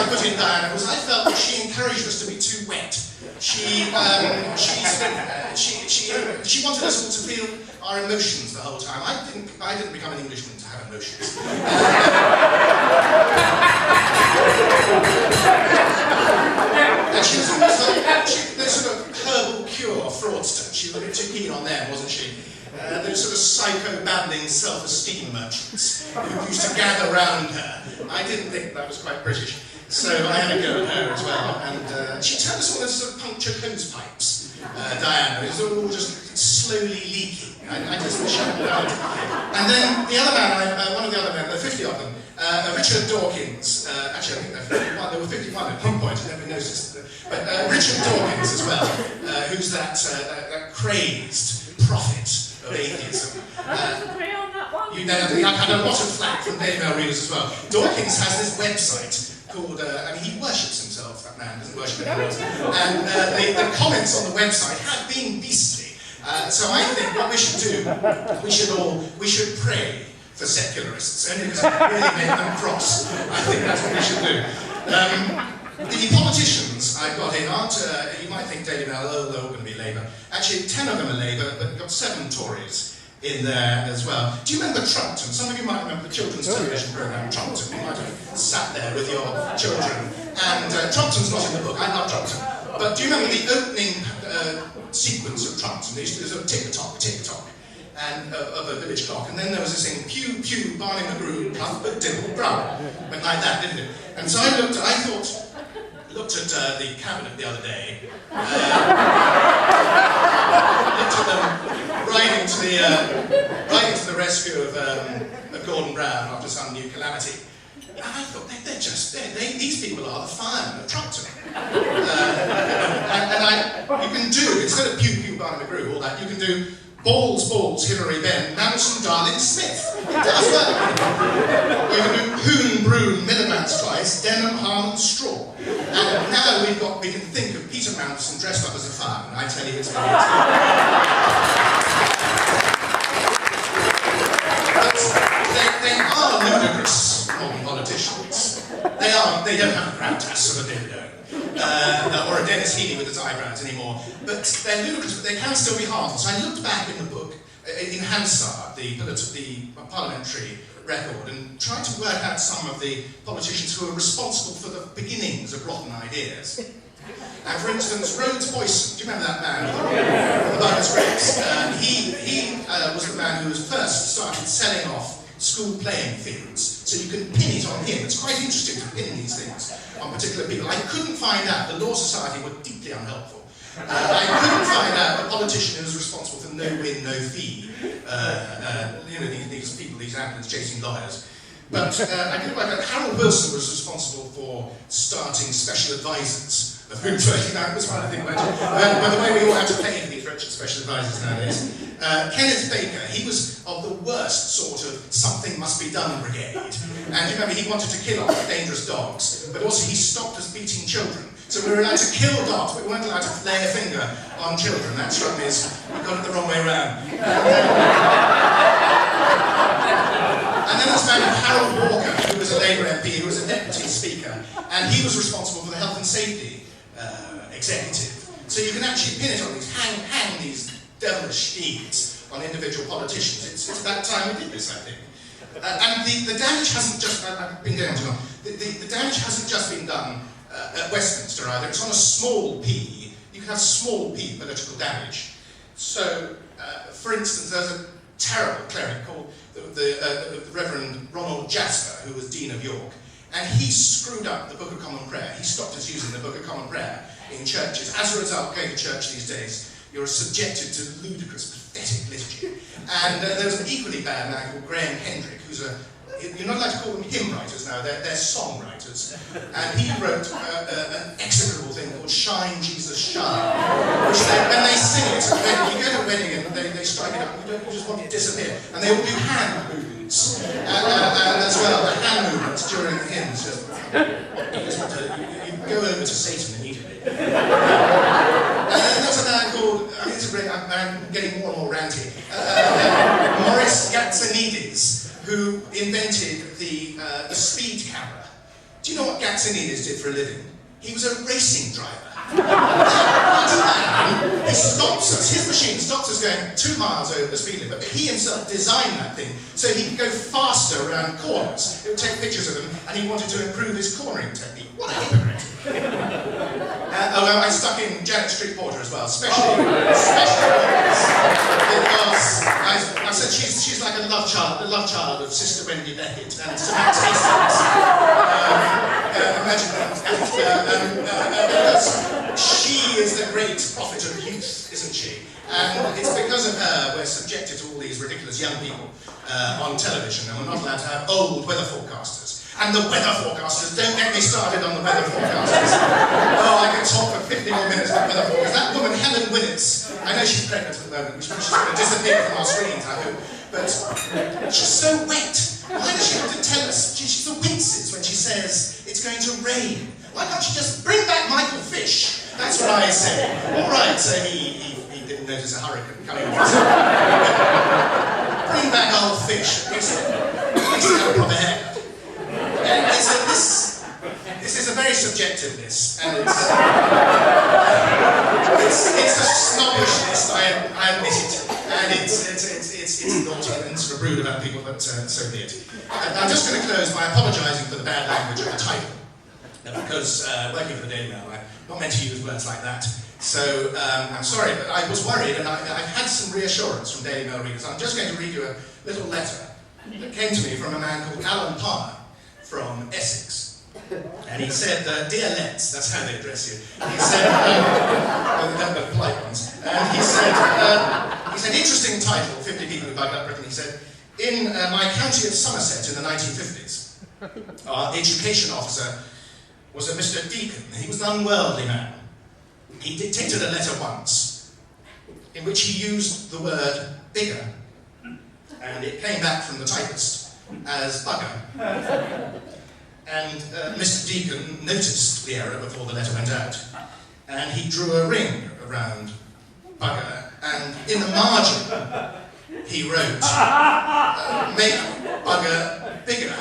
I put in Diana was I felt that she encouraged us to be too wet. She wanted us all to feel our emotions the whole time. I didn't become an Englishman to have emotions. And she was almost like the sort of herbal cure fraudster. She was a bit too keen on them, wasn't she? Those sort of psycho-babbling self-esteem merchants who used to gather round her. I didn't think that was quite British, so I had a go at her as well. And she turned us all into sort of puncture hose pipes. Diana, it was all just slowly leaking. I just wish I'd known. And then the other man, one of the other men, there were 50 of them, Richard Dawkins, actually I think they're 51, there were 51 at one point, I never noticed. But Richard Dawkins as well, who's that crazed prophet of atheism. Agree on that one. I've had a lot of flack from Daily Mail readers as well. Dawkins has this website called, he worships himself, that man, doesn't worship anyone else. And the comments on the website have been beastly. So I think what we should do, we should pray for secularists, only because it really make them cross. I think that's what we should do. The politicians I've got in aren't, you might think Daily Mail, oh, they're all going to be Labour. Actually, 10 of them are Labour, but we've got 7 Tories in there as well. Do you remember Trumpton? Some of you might remember the children's television programme Trumpton. You might have sat there with your children. And Trumpton's not in the book. I love Trumpton. But do you remember the opening sequence of Trumpton? There used to be a sort of tick-tock, and of a village clock. And then there was this thing, pew, pew, Barney McGrew, Puff, but Dimple, Brown. Went like that, didn't it? And so I looked at the cabinet the other day, looked at them riding to the rescue of Gordon Brown after some new calamity. And I thought, these people are the firemen of Trumpton. You can do, instead of pew, pew, Barney McGrew, all that, you can do balls, balls, Hillary Benn, Manson, Darling, Smith. It does work. Or you can do Hoon, Broom, Miliband's twice, Denham, Harman, Straw. And now we can think of Peter Manson dressed up as a fireman. I tell you, it's very But they are ludicrous, modern politicians. They don't have a gravitas of a David Owen. Or a Dennis Healey with his eyebrows anymore. But they're ludicrous, but they can still be harmful. So I looked back in the book, in Hansard, the parliamentary record, and tried to work out some of the politicians who were responsible for the beginnings of rotten ideas. And for instance, Rhodes Boyson, do you remember that man with the Buggered grapes? He was the man who was first started selling off school playing fields, so you can pin it on him. It's quite interesting to pin these things on particular people. I couldn't find out, the Law Society were deeply unhelpful. I couldn't find out a politician who was responsible for no win, no fee. These people, these ambulance chasing lawyers. But I could work out Harold Wilson was responsible for starting special advisors. Of whom 39 was one, I think, by the way, we all have to pay for these wretched special advisors nowadays. Kenneth Baker, he was of the worst sort of something must be done brigade. And you remember, he wanted to kill off dangerous dogs, but also he stopped us beating children. So we were allowed to kill dogs, but we weren't allowed to lay a finger on children. That struck me as we got it the wrong way around. And then there's a man named Harold Walker, who was a Labour MP, who was a deputy speaker, and he was responsible for the health and safety executive. So you can actually pin it on these, hang these devilish deeds on individual politicians. It's about time we did this, I think. And the damage hasn't just, I've been going too long, the damage hasn't just been done at Westminster either. It's on a small p. You can have small p political damage. So, for instance, there's a terrible cleric called the Reverend Ronald Jasper, who was Dean of York, and he screwed up the Book of Common Prayer. He stopped us using the Book of Common Prayer in churches. As a result, going to church these days, you're subjected to ludicrous, pathetic liturgy. And there's an equally bad man called Graham Hendrick, who's you're not allowed to call them hymn writers now, they're songwriters. And he wrote an execrable thing called Shine, Jesus, Shine, which when they sing it, you go to a wedding and they strike it up, you just want it to disappear. And they all do hand movements, and as well, the hand movements during the hymns. You go over to Satan immediately. And then there's a man called, I'm getting more and more ranty, Morris Gatsanides, who invented the speed camera. Do you know what Gatsinides did for a living? He was a racing driver. He stops us, his machine stops us going 2 miles over the speed limit, but he himself designed that thing so he could go faster around corners. It would take pictures of him, and he wanted to improve his cornering technique. What a hypocrite. I stuck in Janet Street Porter as well, especially because I said she's like a love child of Sister Wendy Beckett and Samantha Hastings. Imagine that. Because she is the great prophet of youth, isn't she? And it's because of her we're subjected to all these ridiculous young people on television, and we're not allowed to have old weather forecasters. And the weather forecasters, don't get me started on the weather forecasters. Oh, I could talk for 50 more minutes about weather forecasters. That woman, Helen Willis, I know she's pregnant at the moment, which means she's going to disappear from our screens, I hope. But she's so wet. Why does she have to tell us? She winces when she says it's going to rain. Why can't she just bring back Michael Fish? That's what I say. All right, so he didn't notice a hurricane coming on. Bring back old Fish. At least he had a proper haircut. This is a very subjective list, and it's a snobbish list, I admit it, and it's naughty and sort of rude about people, but so be it. I'm just going to close by apologising for the bad language of the title, because working for the Daily Mail, I'm not meant to use words like that. So I'm sorry, but I was worried, and I've had some reassurance from Daily Mail readers. I'm just going to read you a little letter that came to me from a man called Alan Palmer from Essex. And he said, "Dear Letts," that's how they address you. He said, the polite ones. And he said, interesting title, 50 people who bugged up Britain. He said, in my county of Somerset in the 1950s, our education officer was a Mr. Deacon. He was an unworldly man. He dictated a letter once in which he used the word bigger, and it came back from the typist as bugger. And Mr. Deacon noticed the error before the letter went out, and he drew a ring around bugger, and in the margin he wrote, make bugger bigger.